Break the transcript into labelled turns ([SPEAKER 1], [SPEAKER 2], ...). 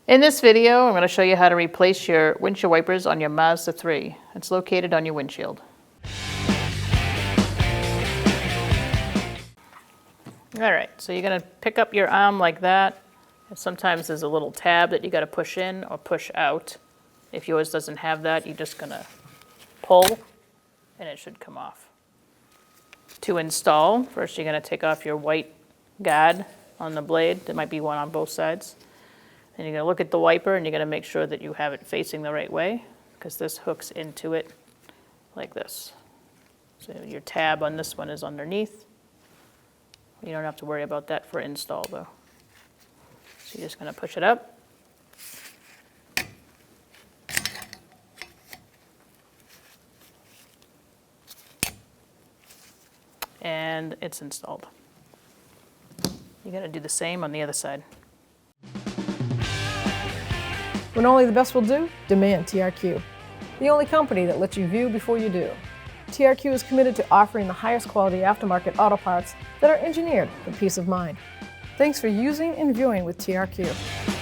[SPEAKER 1] In this video, I'm going to show you how to replace your windshield wipers on your Mazda 3. It's located on your windshield. Alright, so you're going to pick up your arm like that. And sometimes there's a little tab that you got to push in or push out. If yours doesn't have that, you're just going to pull and it should come off. To install, first you're going to take off your white guard on the blade. There might be one on both sides. And you're going to look at the wiper and you're going to make sure that you have it facing the right way, because this hooks into it like this. So your tab on this one is underneath. You don't have to worry about that for install though. So you're just going to push it up. And it's installed. You're going to do the same on the other side.
[SPEAKER 2] When only the best will do, demand TRQ. The only company that lets you view before you do. TRQ is committed to offering the highest quality aftermarket auto parts that are engineered for peace of mind. Thanks for using and viewing with TRQ.